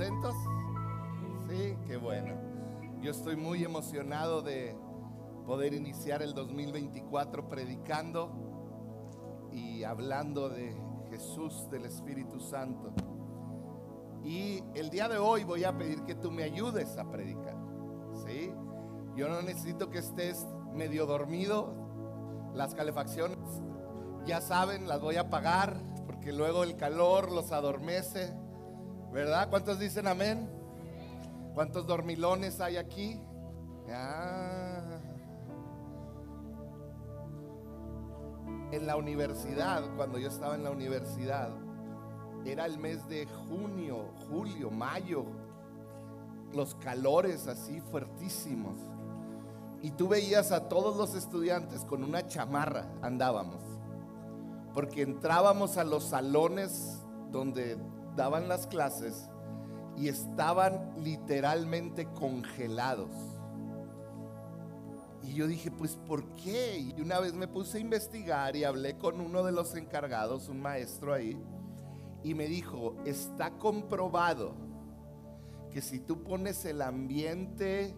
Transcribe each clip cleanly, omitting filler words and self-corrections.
¿Contentos? Sí, qué bueno. Yo estoy muy emocionado de poder iniciar el 2024 predicando y hablando de Jesús, del Espíritu Santo. Y el día de hoy voy a pedir que tú me ayudes a predicar, ¿sí? Yo no necesito que estés medio dormido. Las calefacciones, ya saben, las voy a apagar porque luego el calor los adormece, ¿verdad? ¿Cuántos dicen amén? ¿Cuántos dormilones hay aquí? En la universidad, cuando yo estaba en la universidad, era el mes de junio, julio, mayo, los calores así fuertísimos. Y tú veías a todos los estudiantes con una chamarra, andábamos, porque entrábamos a los salones donde daban las clases y estaban literalmente congelados. Y yo dije, pues ¿por qué? Y una vez me puse a investigar y hablé con uno de los encargados, un maestro ahí, y me dijo, está comprobado que si tú pones el ambiente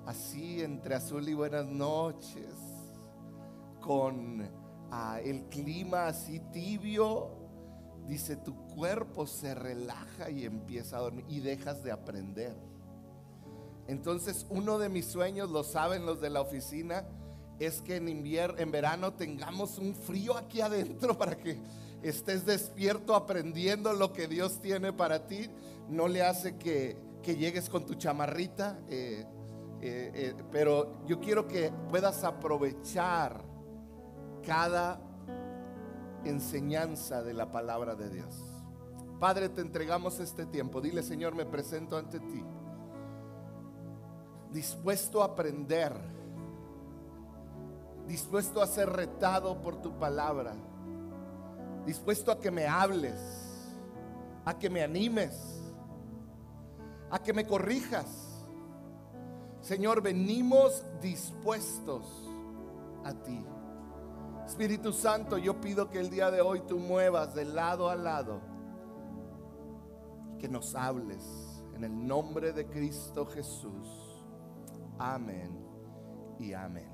así entre azul y buenas noches, con el clima así tibio, dice, tu cuerpo se relaja y empieza a dormir y dejas de aprender. Entonces uno de mis sueños, lo saben los de la oficina, es que en verano tengamos un frío aquí adentro para que estés despierto aprendiendo lo que Dios tiene para ti. No le hace que llegues con tu chamarrita, pero yo quiero que puedas aprovechar cada enseñanza de la palabra de Dios. Padre, te entregamos este tiempo. Dile, Señor, me presento ante ti, dispuesto a aprender, dispuesto a ser retado por tu palabra, dispuesto a que me hables, a que me animes, a que me corrijas. Señor, venimos dispuestos a ti. Espíritu Santo, yo pido que el día de hoy tú muevas de lado a lado, que nos hables en el nombre de Cristo Jesús. Amén y amén.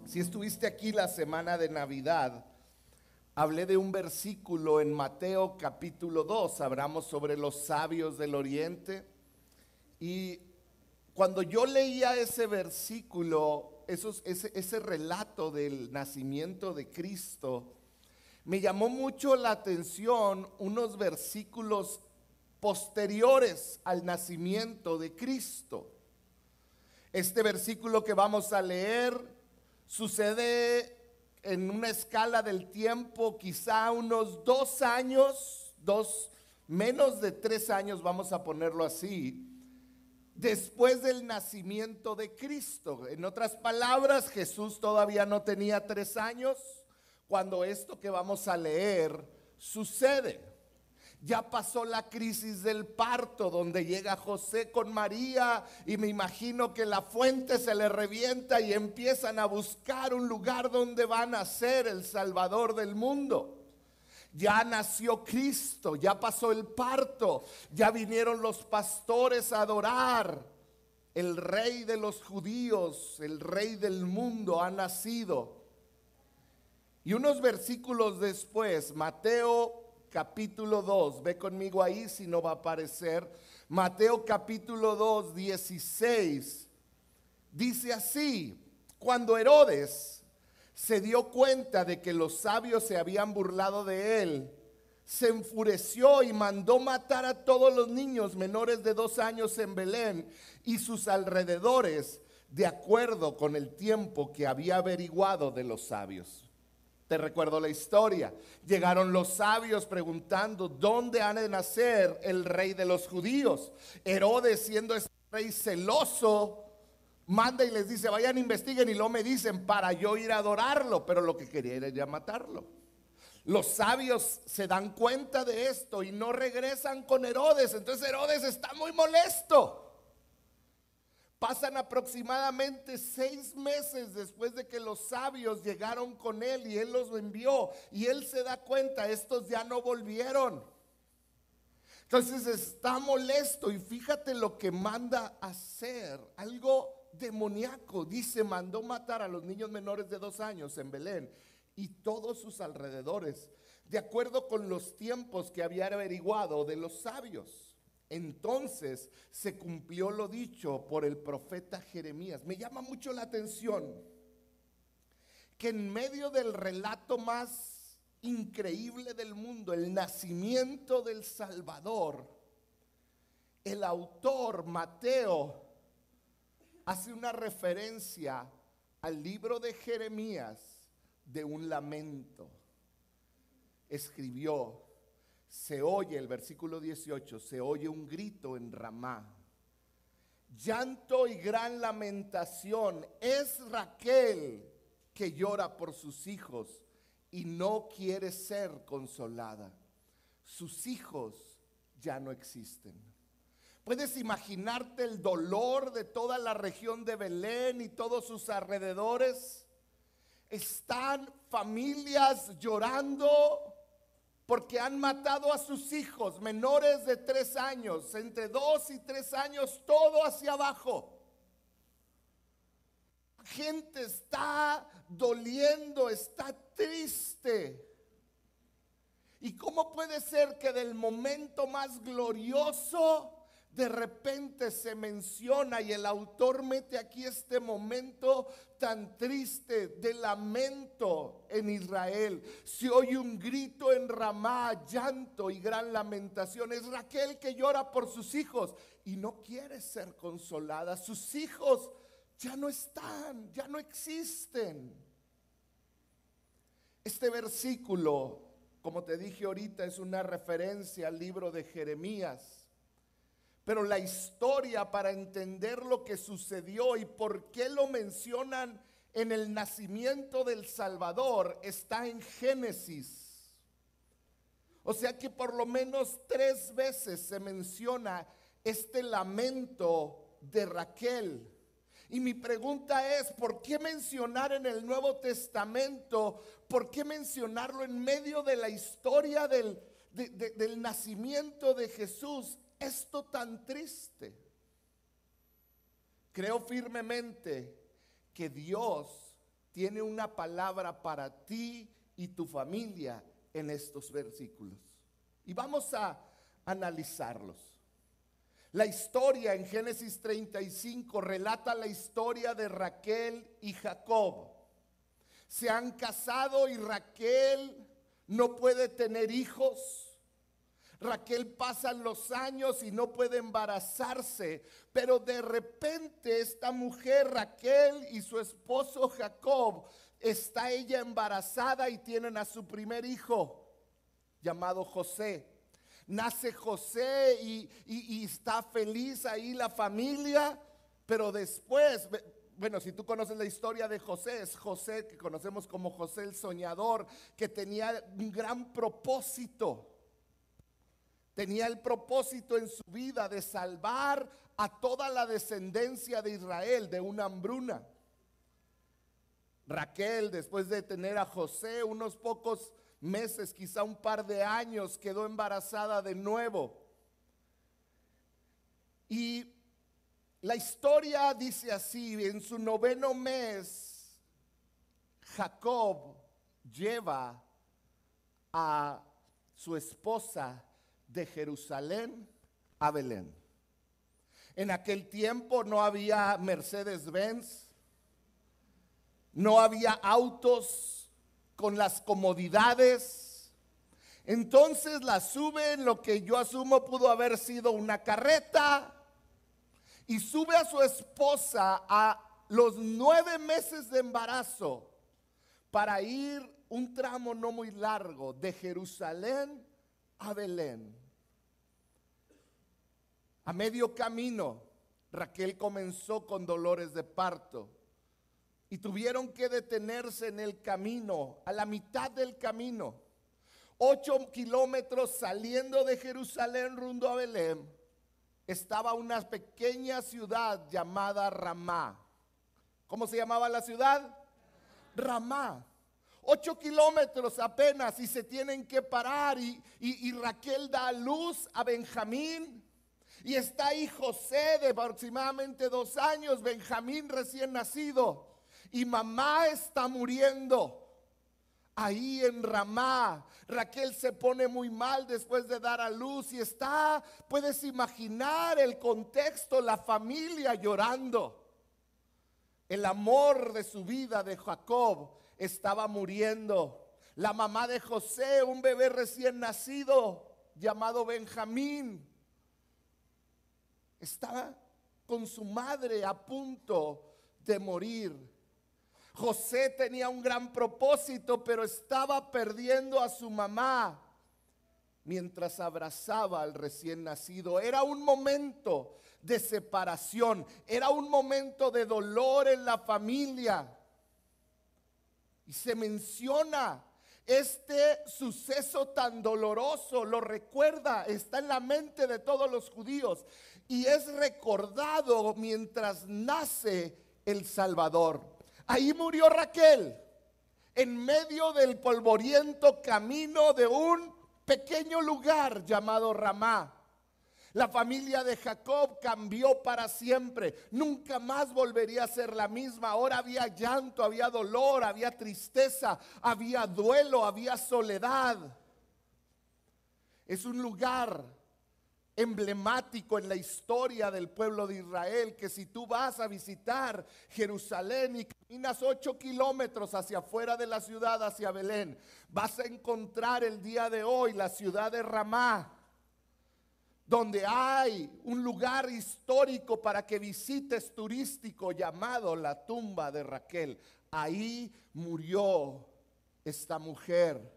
Si estuviste aquí la semana de Navidad, hablé de un versículo en Mateo capítulo 2, hablamos sobre los sabios del oriente. Y cuando yo leía ese versículo, ese relato del nacimiento de Cristo, me llamó mucho la atención unos versículos posteriores al nacimiento de Cristo. Este versículo que vamos a leer sucede en una escala del tiempo, quizá unos 2 años, menos de 3 años, vamos a ponerlo así, después del nacimiento de Cristo. En otras palabras, Jesús todavía no tenía 3 años cuando esto que vamos a leer sucede. Ya pasó la crisis del parto, donde llega José con María y me imagino que la fuente se le revienta y empiezan a buscar un lugar donde va a nacer el Salvador del mundo. Ya nació Cristo, ya pasó el parto, ya vinieron los pastores a adorar. El Rey de los judíos, el Rey del mundo ha nacido. Y unos versículos después, Mateo capítulo 2, ve conmigo ahí si no va a aparecer. Mateo capítulo 2, 16, dice así: cuando Herodes se dio cuenta de que los sabios se habían burlado de él, se enfureció y mandó matar a todos los niños menores de 2 años en Belén y sus alrededores, de acuerdo con el tiempo que había averiguado de los sabios. Te recuerdo la historia. Llegaron los sabios preguntando, ¿dónde ha de nacer el rey de los judíos? Herodes, siendo ese rey celoso, manda y les dice, vayan, investiguen, y luego me dicen para yo ir a adorarlo, pero lo que quería era ya matarlo. Los sabios se dan cuenta de esto y no regresan con Herodes. Entonces Herodes está muy molesto. Pasan aproximadamente 6 meses después de que los sabios llegaron con él y él los envió, y él se da cuenta, estos ya no volvieron. Entonces está molesto y fíjate lo que manda hacer, algo demoníaco. Dice, mandó matar a los niños menores de 2 años en Belén y todos sus alrededores, de acuerdo con los tiempos que había averiguado de los sabios. Entonces se cumplió lo dicho por el profeta Jeremías. Me llama mucho la atención que en medio del relato más increíble del mundo, el nacimiento del Salvador, el autor Mateo hace una referencia al libro de Jeremías de un lamento. Escribió, se oye, el versículo 18, se oye un grito en Ramá, llanto y gran lamentación. Es Raquel que llora por sus hijos y no quiere ser consolada. Sus hijos ya no existen. ¿Puedes imaginarte el dolor de toda la región de Belén y todos sus alrededores? Están familias llorando porque han matado a sus hijos menores de 3 años, entre 2 y 3 años, todo hacia abajo. Gente está doliendo, está triste. ¿Y cómo puede ser que del momento más glorioso de repente se menciona y el autor mete aquí este momento tan triste de lamento en Israel? Se oye un grito en Ramá, llanto y gran lamentación. Es Raquel que llora por sus hijos y no quiere ser consolada. Sus hijos ya no están, ya no existen. Este versículo, como te dije ahorita, es una referencia al libro de Jeremías. Pero la historia, para entender lo que sucedió y por qué lo mencionan en el nacimiento del Salvador, está en Génesis. O sea que por lo menos 3 veces se menciona este lamento de Raquel. Y mi pregunta es, ¿por qué mencionar en el Nuevo Testamento? ¿Por qué mencionarlo en medio de la historia del nacimiento de Jesús? Esto tan triste. Creo firmemente que Dios tiene una palabra para ti y tu familia en estos versículos. Y vamos a analizarlos. La historia en Génesis 35 relata la historia de Raquel y Jacob. Se han casado y Raquel no puede tener hijos. Raquel pasan los años y no puede embarazarse, pero de repente esta mujer Raquel y su esposo Jacob, está ella embarazada y tienen a su primer hijo llamado José. Nace José y está feliz ahí la familia, pero después, bueno, si tú conoces la historia de José, es José que conocemos como José el soñador, que tenía un gran propósito. Tenía el propósito en su vida de salvar a toda la descendencia de Israel de una hambruna. Raquel, después de tener a José unos pocos meses, quizá un par de años, quedó embarazada de nuevo. Y la historia dice así: en su 9º mes, Jacob lleva a su esposa de Jerusalén a Belén. En aquel tiempo no había Mercedes-Benz, no había autos con las comodidades. Entonces la sube en lo que yo asumo pudo haber sido una carreta y sube a su esposa a los 9 meses de embarazo para ir un tramo no muy largo de Jerusalén a Belén. A medio camino, Raquel comenzó con dolores de parto y tuvieron que detenerse en el camino, a la mitad del camino, 8 kilómetros saliendo de Jerusalén rumbo a Belén, estaba una pequeña ciudad llamada Ramá. ¿Cómo se llamaba la ciudad? Ramá. 8 kilómetros apenas y se tienen que parar y Raquel da a luz a Benjamín. Y está ahí José de aproximadamente 2 años, Benjamín recién nacido. Y mamá está muriendo. Ahí en Ramá, Raquel se pone muy mal después de dar a luz y está, puedes imaginar el contexto, la familia llorando. El amor de su vida de Jacob estaba muriendo. La mamá de José, un bebé recién nacido llamado Benjamín, estaba con su madre a punto de morir. José tenía un gran propósito, pero estaba perdiendo a su mamá mientras abrazaba al recién nacido. Era un momento de separación, era un momento de dolor en la familia. Y se menciona este suceso tan doloroso, lo recuerda, está en la mente de todos los judíos y es recordado mientras nace el Salvador. Ahí murió Raquel, en medio del polvoriento camino de un pequeño lugar llamado Ramá. La familia de Jacob cambió para siempre, nunca más volvería a ser la misma. Ahora había llanto, había dolor, había tristeza, había duelo, había soledad. Es un lugar emblemático en la historia del pueblo de Israel, que si tú vas a visitar Jerusalén y caminas 8 kilómetros hacia afuera de la ciudad, hacia Belén, vas a encontrar el día de hoy la ciudad de Ramá, donde hay un lugar histórico para que visites turístico llamado la tumba de Raquel. Ahí murió esta mujer.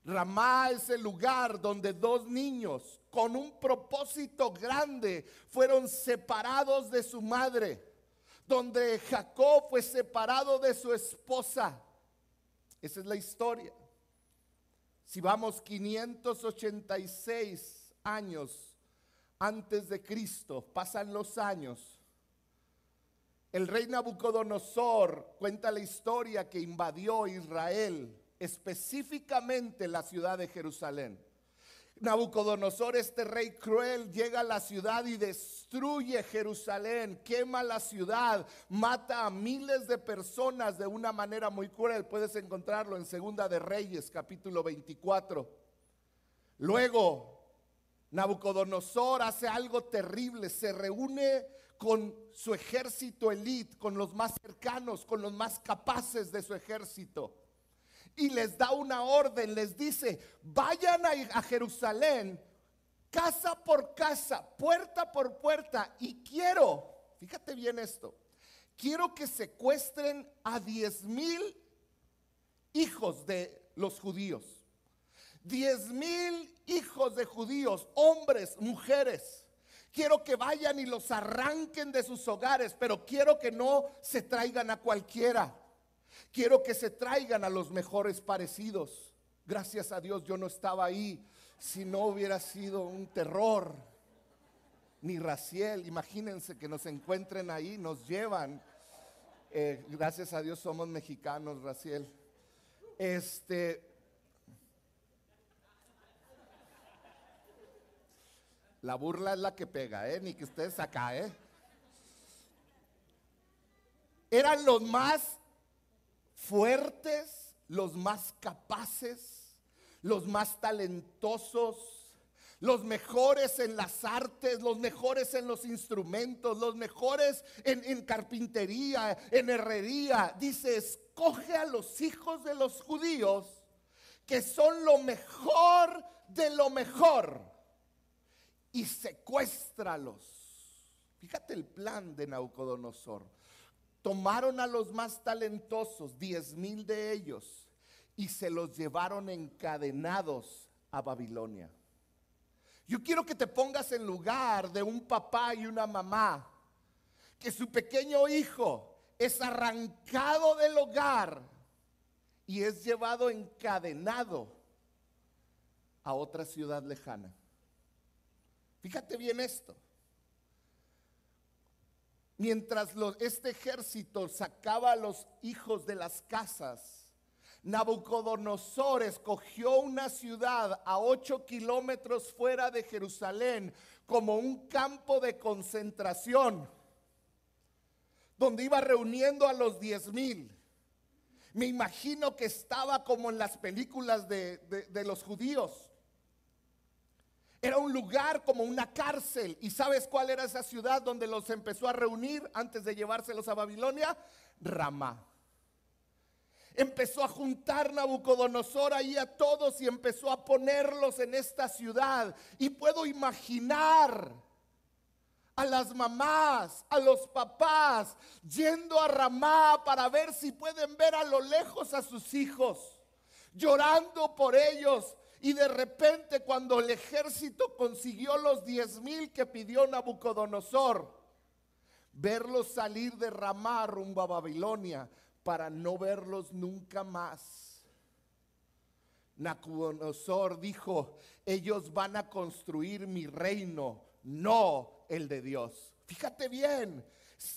Ramá es el lugar donde 2 niños con un propósito grande fueron separados de su madre, donde Jacob fue separado de su esposa. Esa es la historia. Si vamos 586 años antes de Cristo, pasan los años. El rey Nabucodonosor cuenta la historia que invadió Israel, específicamente la ciudad de Jerusalén. Nabucodonosor, este rey cruel, llega a la ciudad y destruye Jerusalén, quema la ciudad, mata a miles de personas de una manera muy cruel. Puedes encontrarlo en Segunda de Reyes, capítulo 24. Luego, Nabucodonosor hace algo terrible, se reúne con su ejército elite, con los más cercanos, con los más capaces de su ejército. Y les da una orden, les dice, vayan a Jerusalén, casa por casa, puerta por puerta, y quiero, fíjate bien esto, quiero que secuestren a 10,000 hijos de los judíos. 10,000 hijos de judíos, hombres, mujeres. Quiero que vayan y los arranquen de sus hogares, pero quiero que no se traigan a cualquiera. Quiero que se traigan a los mejores parecidos. Gracias a Dios yo no estaba ahí, si no hubiera sido un terror. Ni Raciel, imagínense que nos encuentren ahí, nos llevan. Gracias a Dios somos mexicanos, Raciel. La burla es la que pega, ni que ustedes acá, Eran los más fuertes, los más capaces, los más talentosos, los mejores en las artes, los mejores en los instrumentos, los mejores en carpintería, en herrería. Dice, escoge a los hijos de los judíos que son lo mejor de lo mejor y secuéstralos. Fíjate el plan de Nabucodonosor. Tomaron a los más talentosos, 10,000 de ellos, y se los llevaron encadenados a Babilonia. Yo quiero que te pongas en lugar de un papá y una mamá, que su pequeño hijo es arrancado del hogar y es llevado encadenado a otra ciudad lejana. Fíjate bien esto. Mientras este ejército sacaba a los hijos de las casas, Nabucodonosor escogió una ciudad a 8 kilómetros fuera de Jerusalén como un campo de concentración, donde iba reuniendo a los 10,000. Me imagino que estaba como en las películas de los judíos. Era un lugar como una cárcel. ¿Y sabes cuál era esa ciudad donde los empezó a reunir antes de llevárselos a Babilonia? Ramá. Empezó a juntar Nabucodonosor ahí a todos y empezó a ponerlos en esta ciudad. Y puedo imaginar a las mamás, a los papás, yendo a Ramá para ver si pueden ver a lo lejos a sus hijos, llorando por ellos. Y de repente, cuando el ejército consiguió los 10,000 que pidió Nabucodonosor, verlos salir de Ramá rumbo a Babilonia para no verlos nunca más. Nabucodonosor dijo: ellos van a construir mi reino, no el de Dios. Fíjate bien,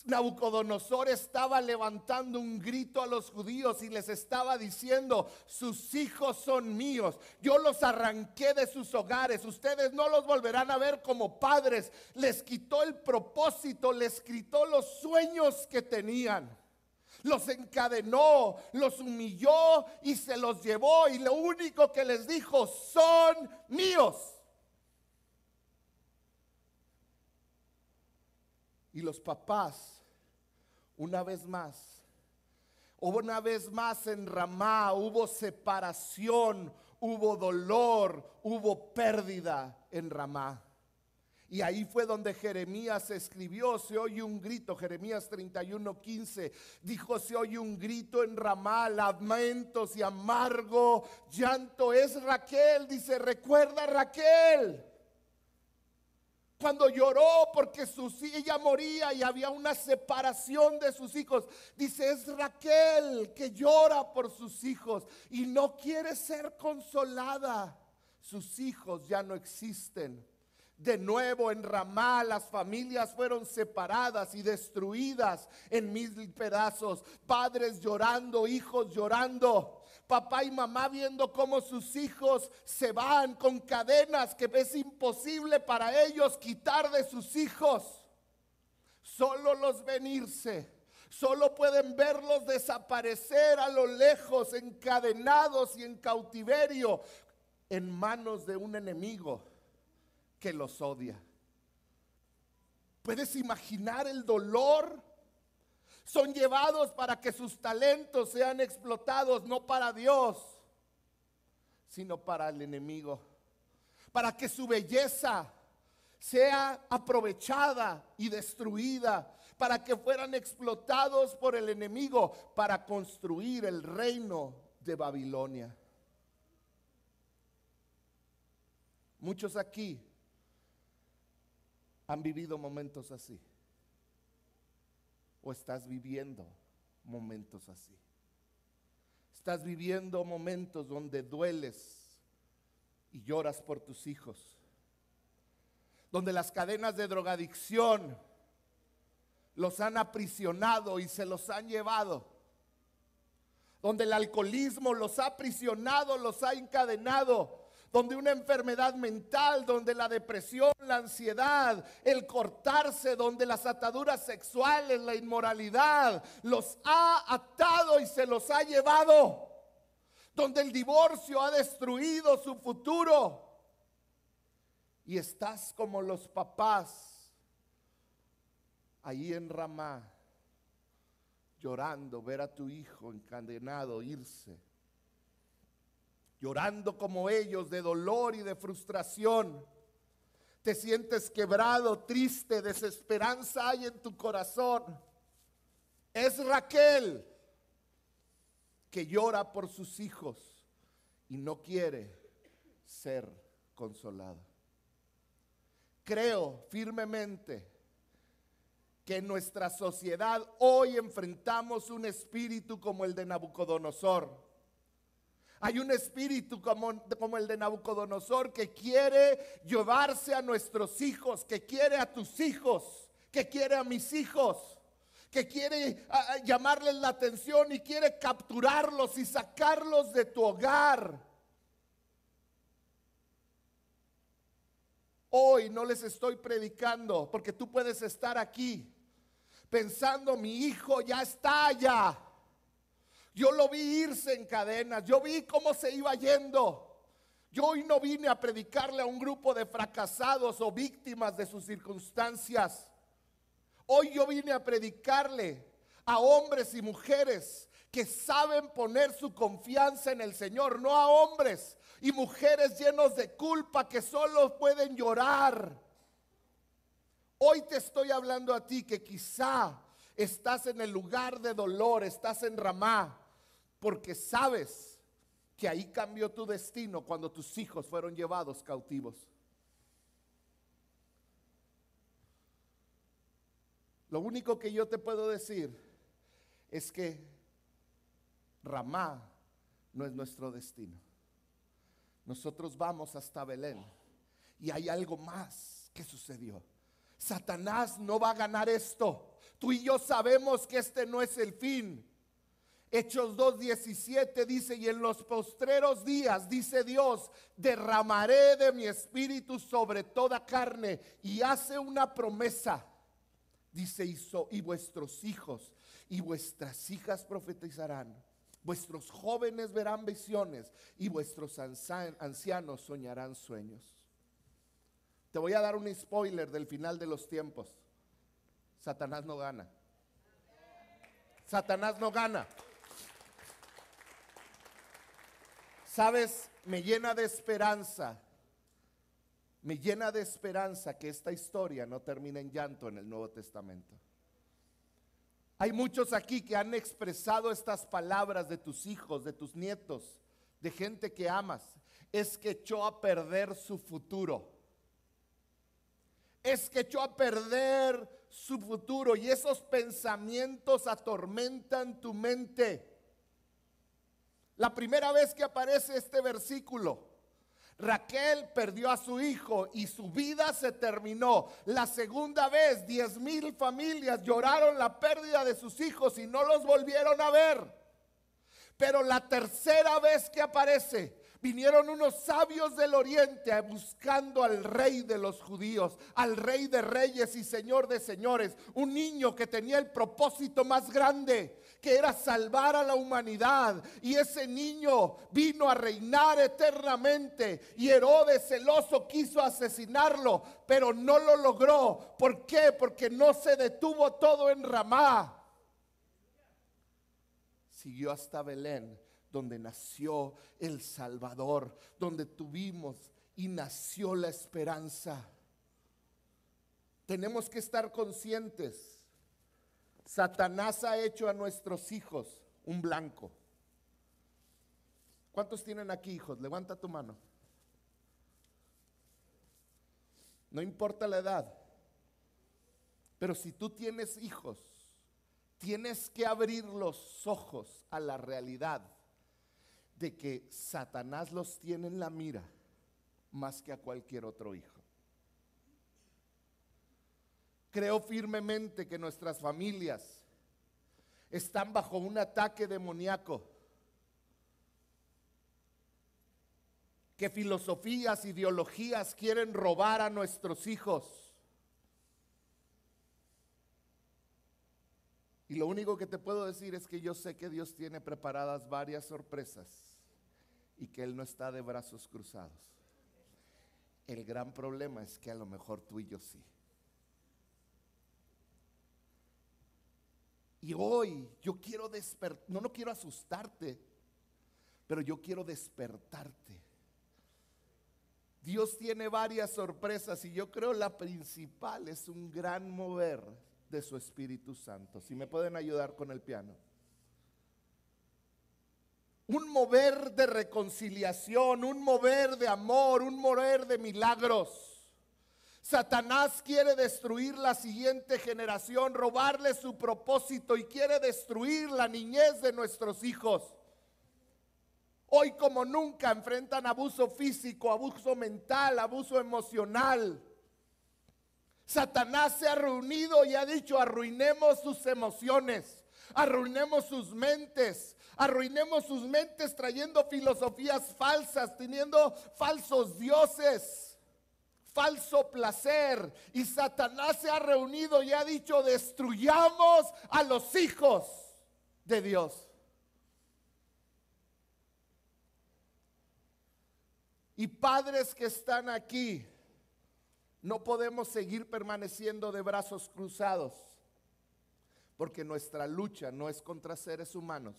Nabucodonosor estaba levantando un grito a los judíos y les estaba diciendo: sus hijos son míos, yo los arranqué de sus hogares, ustedes no los volverán a ver como padres. Les quitó el propósito, les quitó los sueños que tenían, los encadenó, los humilló y se los llevó, y lo único que les dijo: son míos. Y los papás, una vez más en Ramá, hubo separación, hubo dolor, hubo pérdida en Ramá. Y ahí fue donde Jeremías escribió: se oye un grito. Jeremías 31:15 dijo: se oye un grito en Ramá, lamentos y amargo llanto. Es Raquel, dice, recuerda a Raquel, cuando lloró porque ella moría y había una separación de sus hijos. Dice: es Raquel que llora por sus hijos y no quiere ser consolada. Sus hijos ya no existen. De nuevo en Ramá las familias fueron separadas y destruidas en 1,000 pedazos. Padres llorando, hijos llorando. Papá y mamá viendo cómo sus hijos se van con cadenas que es imposible para ellos quitar de sus hijos. Solo los ven irse. Solo pueden verlos desaparecer a lo lejos, encadenados y en cautiverio, en manos de un enemigo que los odia. ¿Puedes imaginar el dolor? Son llevados para que sus talentos sean explotados, no para Dios, sino para el enemigo. Para que su belleza sea aprovechada y destruida, para que fueran explotados por el enemigo, para construir el reino de Babilonia. Muchos aquí han vivido momentos así, o estás viviendo momentos así. Estás viviendo momentos donde dueles y lloras por tus hijos, donde las cadenas de drogadicción los han aprisionado y se los han llevado, donde el alcoholismo los ha aprisionado, los ha encadenado, donde una enfermedad mental, donde la depresión, la ansiedad, el cortarse, donde las ataduras sexuales, la inmoralidad los ha atado y se los ha llevado, donde el divorcio ha destruido su futuro. Y estás como los papás ahí en Ramá, llorando ver a tu hijo encadenado irse, llorando como ellos de dolor y de frustración. Te sientes quebrado, triste, desesperanza hay en tu corazón. Es Raquel que llora por sus hijos y no quiere ser consolada. Creo firmemente que en nuestra sociedad hoy enfrentamos un espíritu como el de Nabucodonosor. Hay un espíritu como el de Nabucodonosor que quiere llevarse a nuestros hijos, que quiere a tus hijos, que quiere a mis hijos, que quiere llamarles la atención y quiere capturarlos y sacarlos de tu hogar. Hoy no les estoy predicando porque tú puedes estar aquí pensando, mi hijo ya está allá. Yo lo vi irse en cadenas, yo vi cómo se iba yendo. Yo hoy no vine a predicarle a un grupo de fracasados o víctimas de sus circunstancias. Hoy yo vine a predicarle a hombres y mujeres que saben poner su confianza en el Señor, no a hombres y mujeres llenos de culpa que solo pueden llorar. Hoy te estoy hablando a ti que quizá estás en el lugar de dolor, estás en Ramá, porque sabes que ahí cambió tu destino cuando tus hijos fueron llevados cautivos. Lo único que yo te puedo decir es que Ramá no es nuestro destino. Nosotros vamos hasta Belén y hay algo más que sucedió. Satanás no va a ganar esto. Tú y yo sabemos que este no es el fin. Hechos 2:17 dice, y en los postreros días, dice Dios, derramaré de mi espíritu sobre toda carne. Y hace una promesa. Dice, y vuestros hijos y vuestras hijas profetizarán, vuestros jóvenes verán visiones y vuestros ancianos soñarán sueños. Te voy a dar un spoiler del final de los tiempos. Satanás no gana. Satanás no gana. ¿Sabes? Me llena de esperanza. Me llena de esperanza que esta historia no termine en llanto en el Nuevo Testamento. Hay muchos aquí que han expresado estas palabras de tus hijos, de tus nietos, de gente que amas. Es que echó a perder su futuro. Es que echó a perder su futuro y esos pensamientos atormentan tu mente. La primera vez que aparece este versículo, Raquel perdió a su hijo y su vida se terminó. La segunda vez, 10,000 familias lloraron la pérdida de sus hijos y no los volvieron a ver. Pero la tercera vez que aparece, vinieron unos sabios del oriente buscando al rey de los judíos, al rey de reyes y señor de señores, un niño que tenía el propósito más grande, que era salvar a la humanidad. Y ese niño vino a reinar eternamente. Y Herodes celoso quiso asesinarlo, pero no lo logró. ¿Por qué? Porque no se detuvo todo en Ramá. Siguió hasta Belén, donde nació el Salvador, donde tuvimos y nació la esperanza. Tenemos que estar conscientes. Satanás ha hecho a nuestros hijos un blanco. ¿Cuántos tienen aquí hijos? Levanta tu mano. No importa la edad, pero si tú tienes hijos, tienes que abrir los ojos a la realidad de que Satanás los tiene en la mira más que a cualquier otro hijo. Creo firmemente que nuestras familias están bajo un ataque demoníaco, que filosofías, ideologías quieren robar a nuestros hijos. Y lo único que te puedo decir es que yo sé que Dios tiene preparadas varias sorpresas y que Él no está de brazos cruzados. El gran problema es que a lo mejor tú y yo sí. Y hoy yo quiero despertar, no quiero asustarte, pero yo quiero despertarte. Dios tiene varias sorpresas y yo creo la principal es un gran mover de su Espíritu Santo. Si me pueden ayudar con el piano. Un mover de reconciliación, un mover de amor, un mover de milagros. Satanás quiere destruir la siguiente generación, robarle su propósito y quiere destruir la niñez de nuestros hijos. Hoy como nunca enfrentan abuso físico, abuso mental, abuso emocional. Satanás se ha reunido y ha dicho: arruinemos sus emociones, arruinemos sus mentes, trayendo filosofías falsas, teniendo falsos dioses, falso placer. Y Satanás se ha reunido y ha dicho: destruyamos a los hijos de Dios. Y padres que están aquí, no podemos seguir permaneciendo de brazos cruzados, porque nuestra lucha no es contra seres humanos,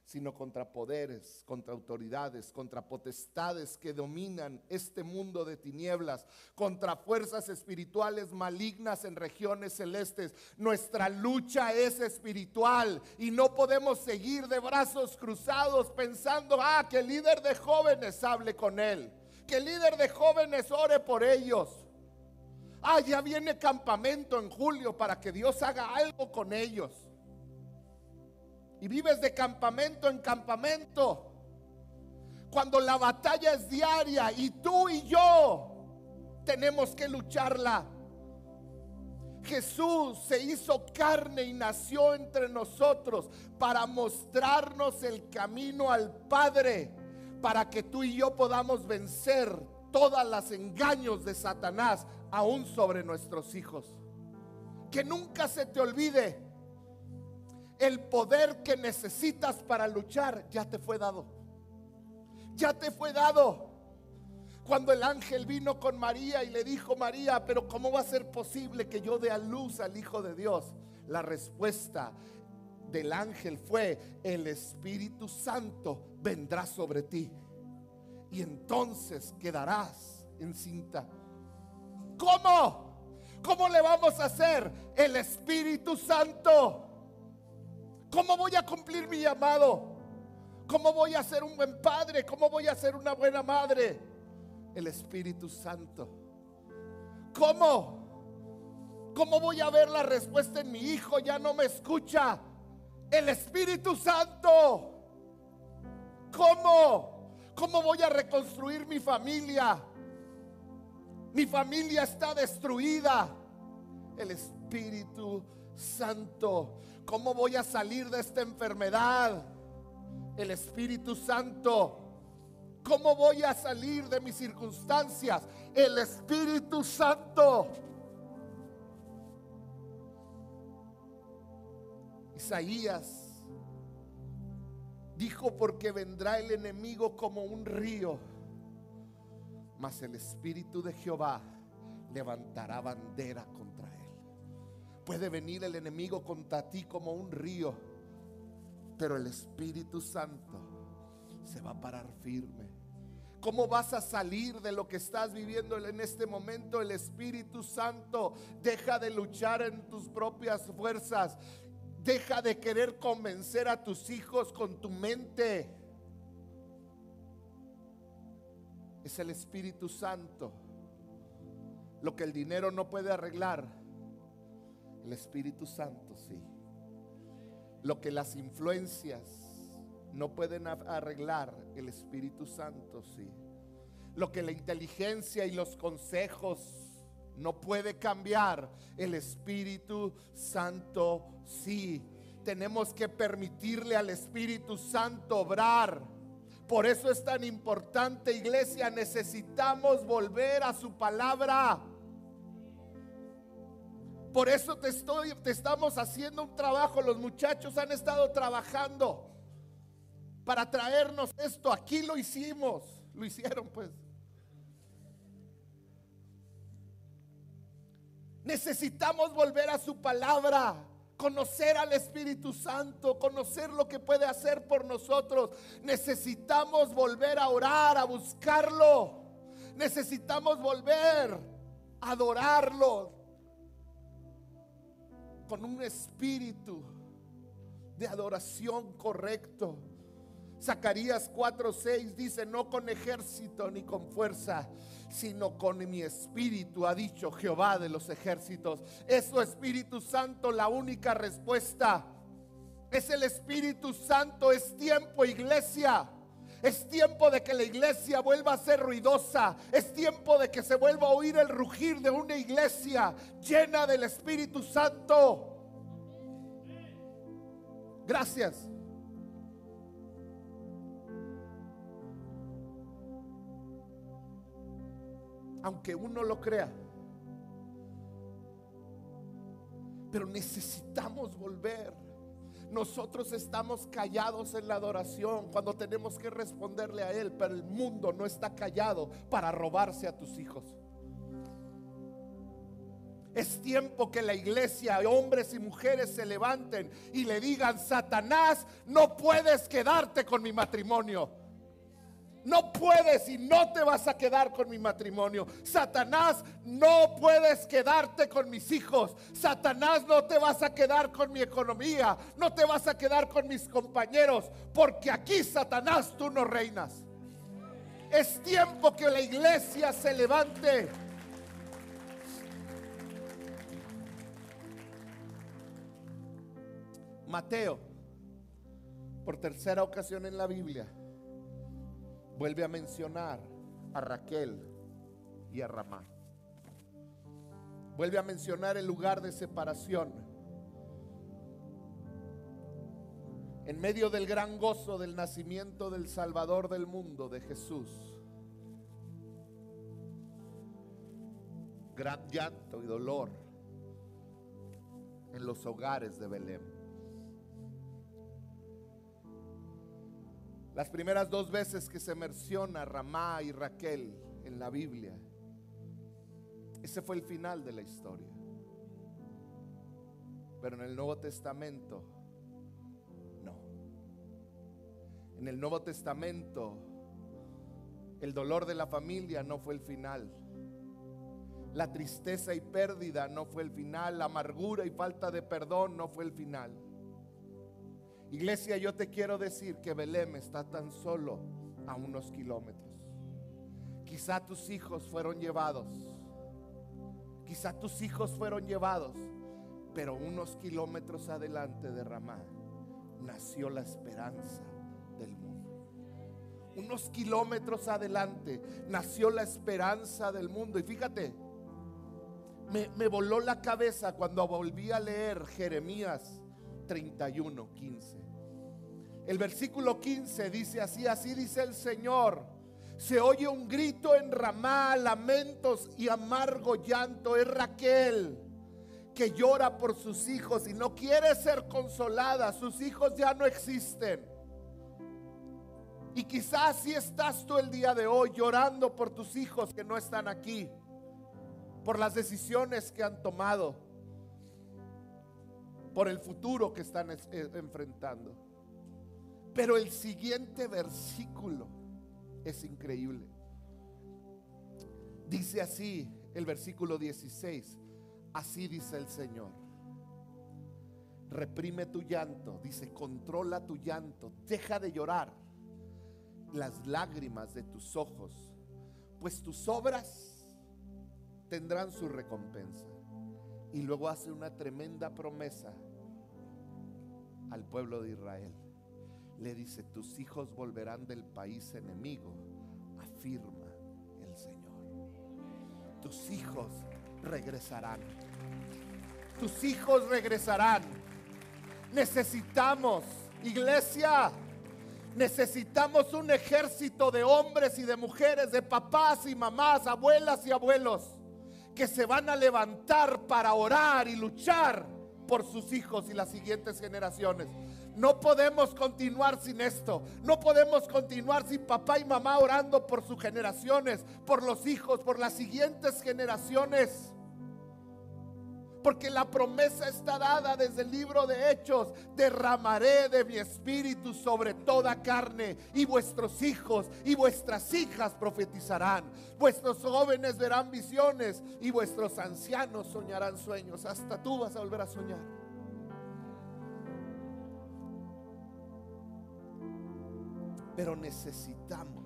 sino contra poderes, contra autoridades, contra potestades que dominan este mundo de tinieblas, contra fuerzas espirituales malignas en regiones celestes. Nuestra lucha es espiritual y no podemos seguir de brazos cruzados pensando: que el líder de jóvenes hable con él, que el líder de jóvenes ore por ellos. Ya viene campamento en julio para que Dios haga algo con ellos. Y vives de campamento en campamento, cuando la batalla es diaria y tú y yo tenemos que lucharla. Jesús se hizo carne y nació entre nosotros para mostrarnos el camino al Padre, para que tú y yo podamos vencer todos los engaños de Satanás, aún sobre nuestros hijos. Que nunca se te olvide: el poder que necesitas para luchar ya te fue dado. Ya te fue dado. Cuando el ángel vino con María y le dijo: María, pero ¿cómo va a ser posible que yo dé a luz al Hijo de Dios? La respuesta del ángel fue: el Espíritu Santo vendrá sobre ti y entonces quedarás encinta. ¿Cómo? ¿Cómo le vamos a hacer? El Espíritu Santo. ¿Cómo voy a cumplir mi llamado? ¿Cómo voy a ser un buen padre? ¿Cómo voy a ser una buena madre? El Espíritu Santo. ¿Cómo? ¿Cómo voy a ver la respuesta en mi hijo? Ya no me escucha. El Espíritu Santo. ¿Cómo? ¿Cómo voy a reconstruir mi familia? Mi familia está destruida. El Espíritu Santo. ¿Cómo voy a salir de esta enfermedad? El Espíritu Santo. ¿Cómo voy a salir de mis circunstancias? El Espíritu Santo. Isaías dijo: porque vendrá el enemigo como un río, mas el Espíritu de Jehová levantará bandera contra él. Puede venir el enemigo contra ti como un río, pero el Espíritu Santo se va a parar firme. ¿Cómo vas a salir de lo que estás viviendo en este momento? El Espíritu Santo. Deja de luchar en tus propias fuerzas. Deja de querer convencer a tus hijos con tu mente. Es el Espíritu Santo. Lo que el dinero no puede arreglar, el Espíritu Santo sí. Lo que las influencias no pueden arreglar, el Espíritu Santo sí. Lo que la inteligencia y los consejos no puede cambiar, el Espíritu Santo sí. Tenemos que permitirle al Espíritu Santo obrar. Por eso es tan importante, iglesia. Necesitamos volver a su palabra. Por eso te estamos haciendo un trabajo. Los muchachos han estado trabajando para traernos esto. Aquí lo hicimos. Lo hicieron pues. Necesitamos volver a su palabra. Conocer al Espíritu Santo, conocer lo que puede hacer por nosotros. Necesitamos volver a orar, a buscarlo. Necesitamos volver a adorarlo con un espíritu de adoración correcto. Zacarías 4:6 dice: no con ejército ni con fuerza, sino con mi espíritu, ha dicho Jehová de los ejércitos. Es su Espíritu Santo la única respuesta. Es el Espíritu Santo. Es tiempo, iglesia, Es tiempo de que la iglesia vuelva a ser ruidosa. Es tiempo de que se vuelva a oír el rugir de una iglesia llena del Espíritu Santo. Gracias. Aunque uno lo crea, pero necesitamos volver. Nosotros estamos callados en la adoración cuando tenemos que responderle a Él, pero el mundo no está callado para robarse a tus hijos. Es tiempo que la iglesia, hombres y mujeres, se levanten y le digan: Satanás, no puedes quedarte con mi matrimonio. No puedes y no te vas a quedar con mi matrimonio. Satanás, no puedes quedarte con mis hijos. Satanás, no te vas a quedar con mi economía. No te vas a quedar con mis compañeros. Porque aquí, Satanás, tú no reinas. Es tiempo que la iglesia se levante. Mateo, por tercera ocasión en la Biblia, vuelve a mencionar a Raquel y a Ramá. Vuelve a mencionar el lugar de separación. En medio del gran gozo del nacimiento del Salvador del mundo, de Jesús, gran llanto y dolor en los hogares de Belén. Las primeras dos veces que se menciona Ramá y Raquel en la Biblia, ese fue el final de la historia. Pero en el Nuevo Testamento, no. En el Nuevo Testamento, el dolor de la familia no fue el final. La tristeza y pérdida no fue el final. La amargura y falta de perdón no fue el final. Iglesia, yo te quiero decir que Belén está tan solo a unos kilómetros. Quizá tus hijos fueron llevados. Quizá tus hijos fueron llevados, pero unos kilómetros adelante de Ramá nació la esperanza del mundo. Unos kilómetros adelante nació la esperanza del mundo. Y fíjate, me voló la cabeza cuando volví a leer Jeremías 31:15. El versículo 15 dice así: así dice el Señor, se oye un grito en Ramá, lamentos y amargo llanto. Es Raquel que llora por sus hijos y no quiere ser consolada. Sus hijos ya no existen. Y quizás si estás tú el día de hoy llorando por tus hijos que no están aquí, por las decisiones que han tomado, por el futuro que están enfrentando. Pero el siguiente versículo es increíble. Dice así el versículo 16: así dice el Señor, reprime tu llanto. Dice, controla tu llanto, deja de llorar las lágrimas de tus ojos, pues tus obras tendrán su recompensa. Y luego hace una tremenda promesa al pueblo de Israel. Le dice, tus hijos volverán del país enemigo, afirma el Señor. Tus hijos regresarán. Tus hijos regresarán. Necesitamos, iglesia, necesitamos un ejército de hombres y de mujeres, de papás y mamás, abuelas y abuelos, que se van a levantar para orar y luchar por sus hijos y las siguientes generaciones. No podemos continuar sin esto. No podemos continuar sin papá y mamá orando por sus generaciones, por los hijos, por las siguientes generaciones. Porque la promesa está dada desde el libro de Hechos: derramaré de mi espíritu sobre toda carne, y vuestros hijos y vuestras hijas profetizarán, vuestros jóvenes verán visiones y vuestros ancianos soñarán sueños. Hasta tú vas a volver a soñar. Pero necesitamos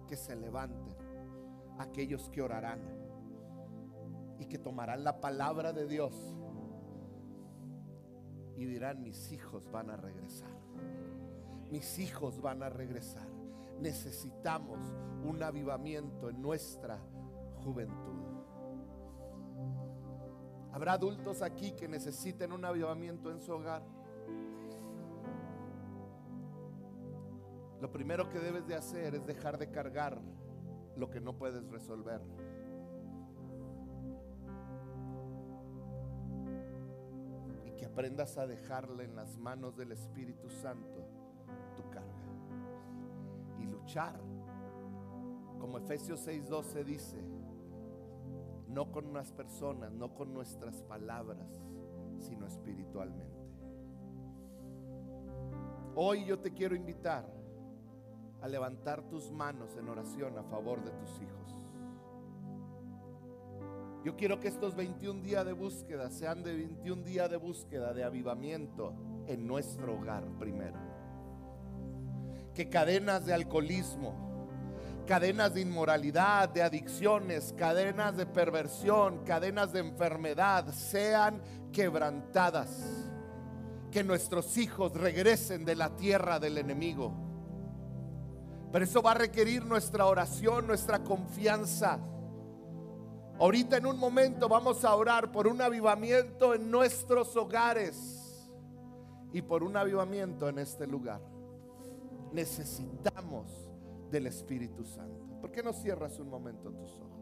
que se levanten aquellos que orarán y que tomarán la palabra de Dios y dirán, mis hijos van a regresar. Mis hijos van a regresar. necesitamos un avivamiento en nuestra juventud. ¿Habrá adultos aquí que necesiten un avivamiento en su hogar? Lo primero que debes de hacer es dejar de cargar lo que no puedes resolver. Y que aprendas a dejarle en las manos del Espíritu Santo tu carga. Y luchar, como Efesios 6:12 dice, no con las personas, no con nuestras palabras, sino espiritualmente. Hoy yo te quiero invitar a levantar tus manos en oración a favor de tus hijos. Yo quiero que estos 21 días de búsqueda sean de 21 días de búsqueda de avivamiento en nuestro hogar primero. Que cadenas de alcoholismo, cadenas de inmoralidad, de adicciones, cadenas de perversión, cadenas de enfermedad sean quebrantadas. Que nuestros hijos regresen de la tierra del enemigo. Pero eso va a requerir nuestra oración, nuestra confianza. Ahorita en un momento vamos a orar por un avivamiento en nuestros hogares y por un avivamiento en este lugar. Necesitamos del Espíritu Santo. ¿Por qué no cierras un momento tus ojos?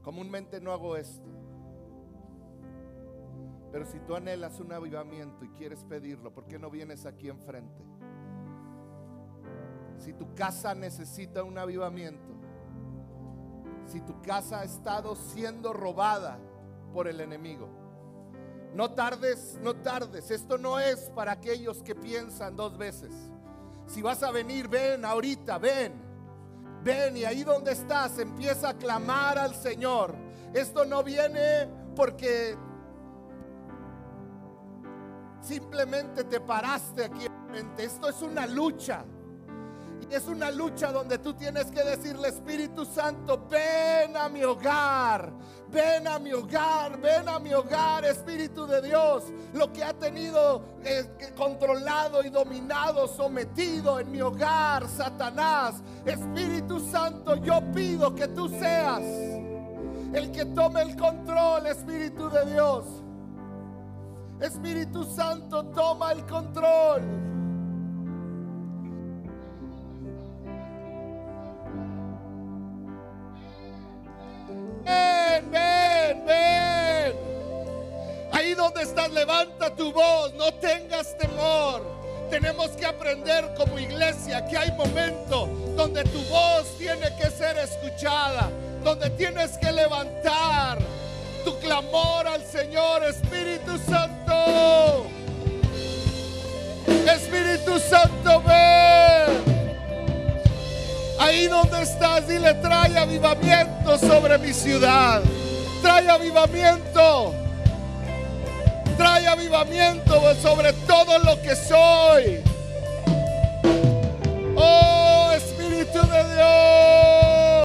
Comúnmente no hago esto, pero si tú anhelas un avivamiento y quieres pedirlo, ¿por qué no vienes aquí enfrente? Si tu casa necesita un avivamiento, si tu casa ha estado siendo robada por el enemigo, no tardes, no tardes. Esto no es para aquellos que piensan dos veces. Si vas a venir, ven ahorita, ven. Ven, y ahí donde estás empieza a clamar al Señor. Esto no viene porque simplemente te paraste aquí enfrente. Esto es una lucha. Y es una lucha donde tú tienes que decirle: Espíritu Santo, ven a mi hogar. Ven a mi hogar, ven a mi hogar, Espíritu de Dios. Lo que ha tenido controlado y dominado, sometido en mi hogar, Satanás. Espíritu Santo, yo pido que tú seas el que tome el control, Espíritu de Dios. Espíritu Santo, toma el control. Ven, ven. Ahí donde estás, levanta tu voz, no tengas temor. Tenemos que aprender como iglesia que hay momentos donde tu voz tiene que ser escuchada, donde tienes que levantar tu clamor al Señor. Espíritu Santo, Espíritu Santo, ven. Ahí donde estás, dile: trae avivamiento sobre mi ciudad. Trae avivamiento. Trae avivamiento sobre todos los